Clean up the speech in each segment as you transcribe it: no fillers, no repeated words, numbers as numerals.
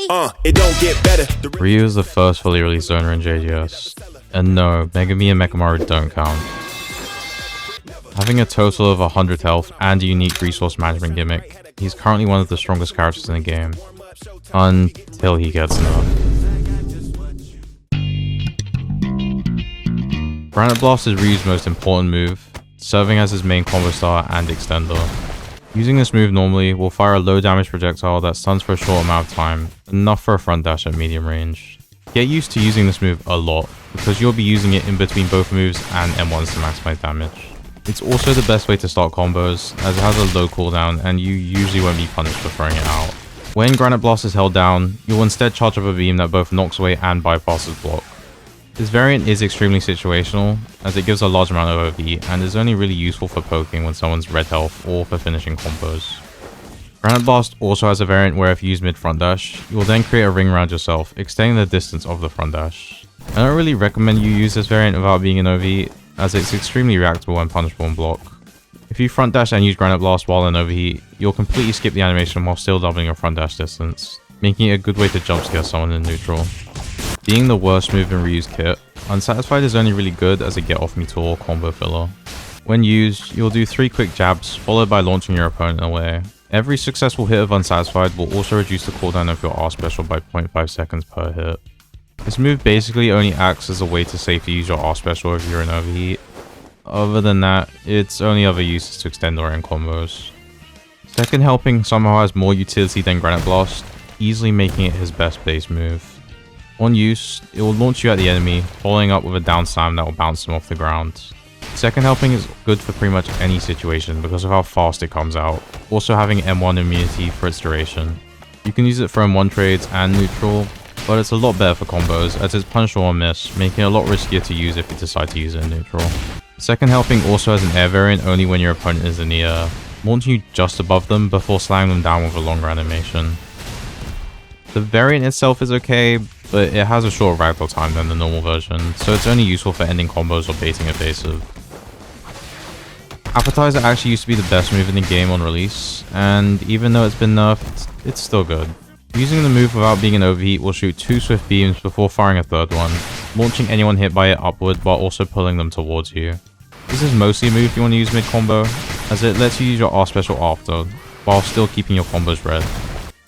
It don't get better. Ryu is the first fully released zoner in JGS. And no, Megami and Mechamaru don't count. Having a total of 100 health and a unique resource management gimmick, he's currently one of the strongest characters in the game. Until he gets nerfed. Granite Blast is Ryu's most important move, serving as his main combo star and extender. Using this move normally will fire a low damage projectile that stuns for a short amount of time, enough for a front dash at medium range. Get used to using this move a lot, because you'll be using it in between both moves and M1s to maximize damage. It's also the best way to start combos, as it has a low cooldown and you usually won't be punished for throwing it out. When Granite Blast is held down, you'll instead charge up a beam that both knocks away and bypasses block. This variant is extremely situational, as it gives a large amount of OV and is only really useful for poking when someone's red health or for finishing combos. Granite Blast also has a variant where if you use mid front dash, you will then create a ring around yourself, extending the distance of the front dash. I don't really recommend you use this variant without being in OV, as it's extremely reactable and punishable in block. If you front dash and use Granite Blast while in overheat, you'll completely skip the animation while still doubling your front dash distance, making it a good way to jump scare someone in neutral. Being the worst move in Ryu's kit, Unsatisfied is only really good as a get off me tool or combo filler. When used, you'll do 3 quick jabs followed by launching your opponent away. Every successful hit of Unsatisfied will also reduce the cooldown of your R special by 0.5 seconds per hit. This move basically only acts as a way to safely use your R special if you're in overheat. Other than that, its only other use is to extend or end combos. Second helping somehow has more utility than Granite Blast, easily making it his best base move. On use, it will launch you at the enemy, following up with a down slam that will bounce them off the ground. Second helping is good for pretty much any situation because of how fast it comes out, also having M1 immunity for its duration. You can use it for M1 trades and neutral, but it's a lot better for combos as it's punishable on miss, making it a lot riskier to use if you decide to use it in neutral. Second helping also has an air variant only when your opponent is in the air, launching you just above them before slamming them down with a longer animation. The variant itself is okay, but it has a shorter ragdoll time than the normal version, so it's only useful for ending combos or baiting evasive. Appetizer actually used to be the best move in the game on release, and even though it's been nerfed, it's still good. Using the move without being in overheat will shoot 2 swift beams before firing a third one, launching anyone hit by it upward while also pulling them towards you. This is mostly a move you want to use mid-combo, as it lets you use your R special after, while still keeping your combos red.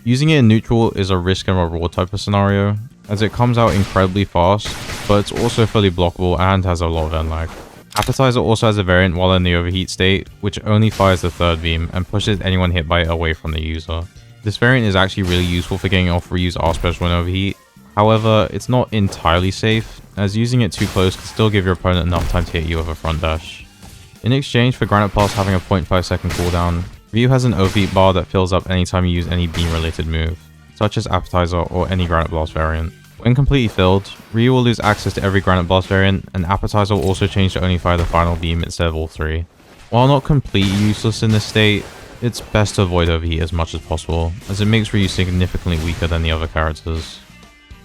Using it in neutral is a risk and reward type of scenario, as it comes out incredibly fast, but it's also fully blockable and has a lot of end lag. Appetizer also has a variant while in the overheat state, which only fires the third beam and pushes anyone hit by it away from the user. This variant is actually really useful for getting off Ryu's R special in overheat. However, it's not entirely safe, as using it too close can still give your opponent enough time to hit you with a front dash. In exchange for Granite Blast having a 0.5 second cooldown, Ryu has an overheat bar that fills up anytime you use any beam related move, such as Appetizer or any Granite Blast variant. When completely filled, Ryu will lose access to every Granite Blast variant, and Appetizer will also change to only fire the final beam instead of all 3. While not completely useless in this state, it's best to avoid overheat as much as possible, as it makes Ryu significantly weaker than the other characters.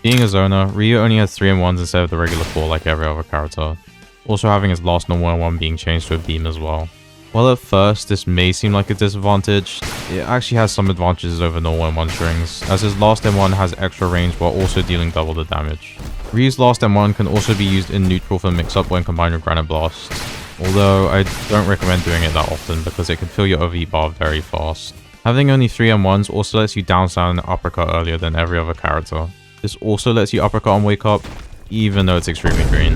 Being a zoner, Ryu only has 3 M1s instead of the regular 4 like every other character, also having his last normal M1 being changed to a beam as well. While at first this may seem like a disadvantage, it actually has some advantages over normal M1 strings, as his last M1 has extra range while also dealing double the damage. Ryu's last M1 can also be used in neutral for mix-up when combined with Granite Blast, although I don't recommend doing it that often because it can fill your overheat bar very fast. Having only 3 M1s also lets you down slam and uppercut earlier than every other character. This also lets you uppercut on wake up, even though it's extremely green.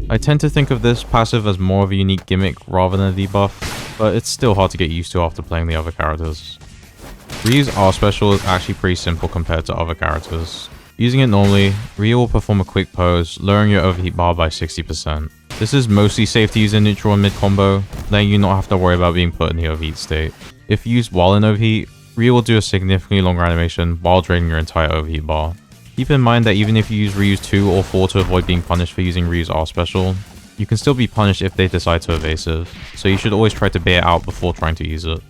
I tend to think of this passive as more of a unique gimmick rather than a debuff, but it's still hard to get used to after playing the other characters. Ryu's R special is actually pretty simple compared to other characters. Using it normally, Ryu will perform a quick pose, lowering your overheat bar by 60%. This is mostly safe to use in neutral and mid combo, letting you not have to worry about being put in the overheat state. If used while in overheat, Ryu will do a significantly longer animation while draining your entire overheat bar. Keep in mind that even if you use Ryu's 2 or 4 to avoid being punished for using Ryu's R special, you can still be punished if they decide to evasive, so you should always try to bait it out before trying to use it.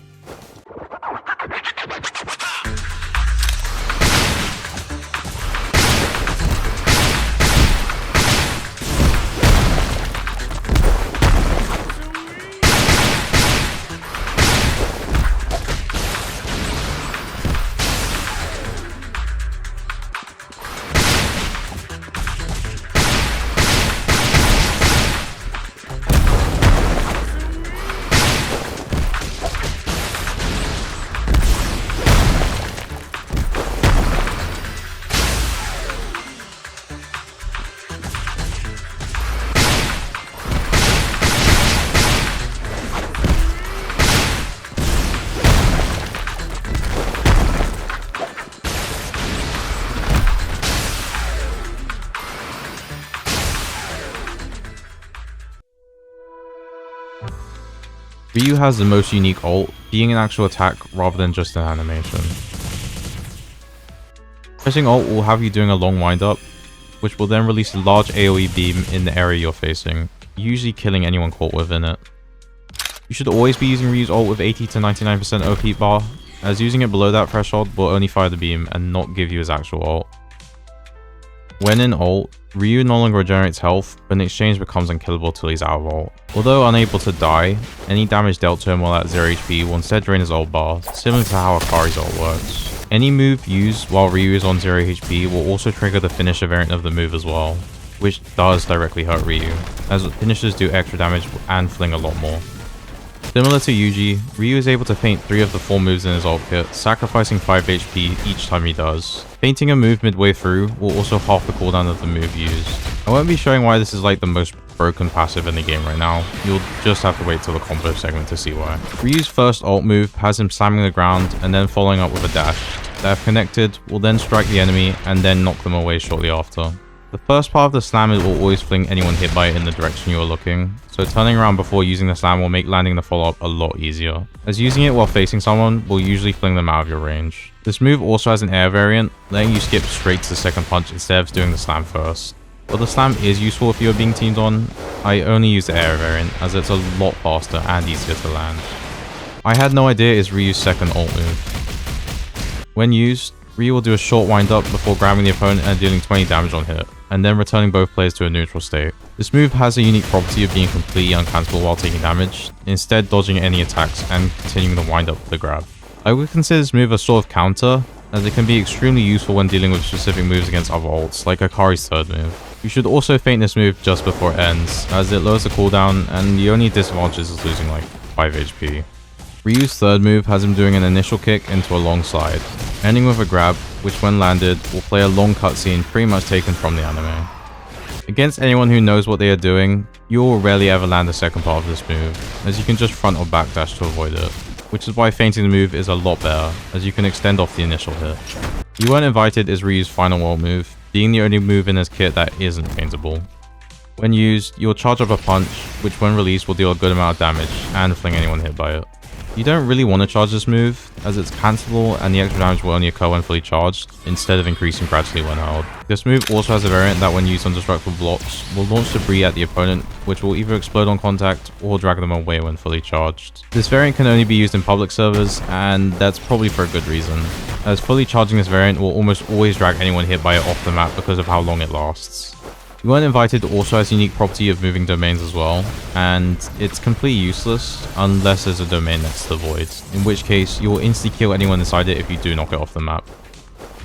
Ryu has the most unique ult, being an actual attack rather than just an animation. Pressing ult will have you doing a long windup, which will then release a large AoE beam in the area you're facing, usually killing anyone caught within it. You should always be using Ryu's ult with 80 to 99% OP bar, as using it below that threshold will only fire the beam and not give you his actual ult. When in ult, Ryu no longer regenerates health, but in exchange becomes unkillable till he's out of ult. Although unable to die, any damage dealt to him while at 0 HP will instead drain his ult bar, similar to how Akari's ult works. Any move used while Ryu is on 0 HP will also trigger the finisher variant of the move as well, which does directly hurt Ryu, as finishers do extra damage and fling a lot more. Similar to Yuji, Ryu is able to feint 3 of the 4 moves in his ult kit, sacrificing 5 HP each time he does. Feinting a move midway through will also half the cooldown of the move used. I won't be showing why this is like the most broken passive in the game right now, you'll just have to wait till the combo segment to see why. Ryu's first ult move has him slamming the ground and then following up with a dash, that if connected will then strike the enemy and then knock them away shortly after. The first part of the slam will always fling anyone hit by it in the direction you are looking, so turning around before using the slam will make landing the follow-up a lot easier, as using it while facing someone will usually fling them out of your range. This move also has an air variant, letting you skip straight to the second punch instead of doing the slam first. While the slam is useful if you are being teamed on, I only use the air variant as it's a lot faster and easier to land. I had no idea is Ryu's second ult move. When used, Ryu will do a short wind up before grabbing the opponent and dealing 20 damage on hit, and then returning both players to a neutral state. This move has a unique property of being completely uncancelable while taking damage, instead dodging any attacks and continuing the wind up with the grab. I would consider this move a sort of counter, as it can be extremely useful when dealing with specific moves against other ults, like Akari's third move. You should also feint this move just before it ends, as it lowers the cooldown and the only disadvantage is losing like 5 HP. Ryu's third move has him doing an initial kick into a long slide, ending with a grab, which when landed will play a long cutscene pretty much taken from the anime. Against anyone who knows what they are doing, you will rarely ever land the second part of this move, as you can just front or backdash to avoid it, which is why feinting the move is a lot better, as you can extend off the initial hit. You Weren't Invited is Ryu's final ult move, being the only move in his kit that isn't feintable. When used, you'll charge up a punch, which when released will deal a good amount of damage and fling anyone hit by it. You don't really want to charge this move, as it's cancelable and the extra damage will only occur when fully charged, instead of increasing gradually when held. This move also has a variant that when used on destructible blocks, will launch debris at the opponent, which will either explode on contact or drag them away when fully charged. This variant can only be used in public servers, and that's probably for a good reason, as fully charging this variant will almost always drag anyone hit by it off the map because of how long it lasts. You Weren't Invited also has a unique property of moving domains as well, and it's completely useless unless there's a domain next to the void, in which case you will instantly kill anyone inside it if you do knock it off the map.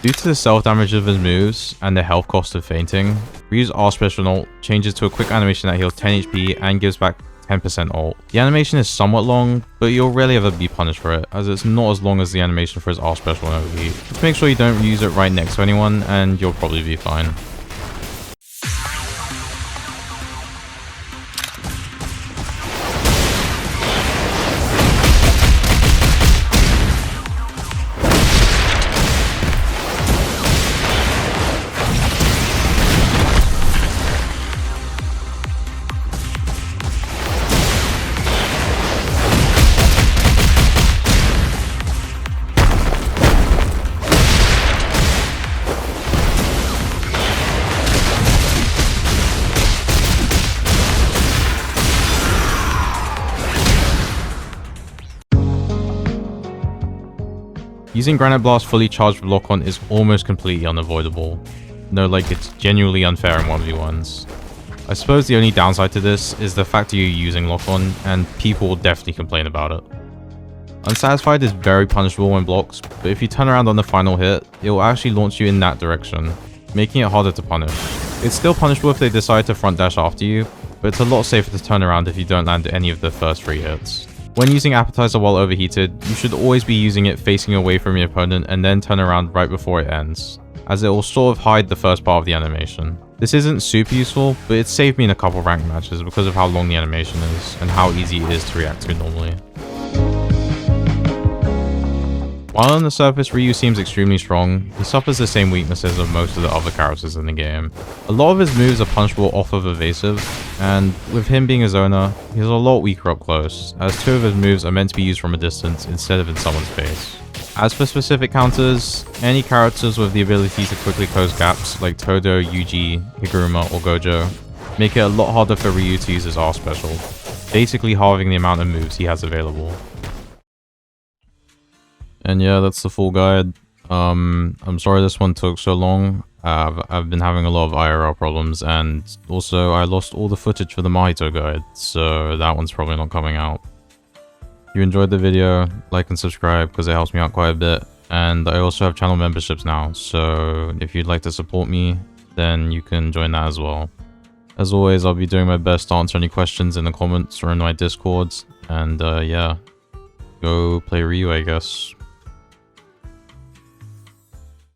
Due to the self-damage of his moves and the health cost of feinting, Ryu's R special ult changes to a quick animation that heals 10 HP and gives back 10% ult. The animation is somewhat long, but you'll rarely ever be punished for it, as it's not as long as the animation for his R special in OV. Just make sure you don't use it right next to anyone and you'll probably be fine. Using Granite Blast fully charged with lock-on is almost completely unavoidable. No, like it's genuinely unfair in 1v1s. I suppose the only downside to this is the fact that you're using lock-on, and people will definitely complain about it. Unsatisfied is very punishable when blocks, but if you turn around on the final hit, it will actually launch you in that direction, making it harder to punish. It's still punishable if they decide to front dash after you, but it's a lot safer to turn around if you don't land any of the first 3 hits. When using Appetizer while overheated, you should always be using it facing away from your opponent and then turn around right before it ends, as it will sort of hide the first part of the animation. This isn't super useful, but it saved me in a couple ranked matches because of how long the animation is and how easy it is to react to normally. While on the surface, Ryu seems extremely strong, he suffers the same weaknesses of most of the other characters in the game. A lot of his moves are punchable off of evasive, and with him being a zoner, he's a lot weaker up close, as 2 of his moves are meant to be used from a distance instead of in someone's face. As for specific counters, any characters with the ability to quickly close gaps like Todo, Yuji, Higuruma, or Gojo make it a lot harder for Ryu to use his R special, basically halving the amount of moves he has available. And yeah, that's the full guide. I'm sorry this one took so long. I've been having a lot of IRL problems, and also I lost all the footage for the Mahito guide, so that one's probably not coming out. If you enjoyed the video, like and subscribe because it helps me out quite a bit. And I also have channel memberships now, so if you'd like to support me, then you can join that as well. As always, I'll be doing my best to answer any questions in the comments or in my Discords. And yeah, go play Ryu, I guess.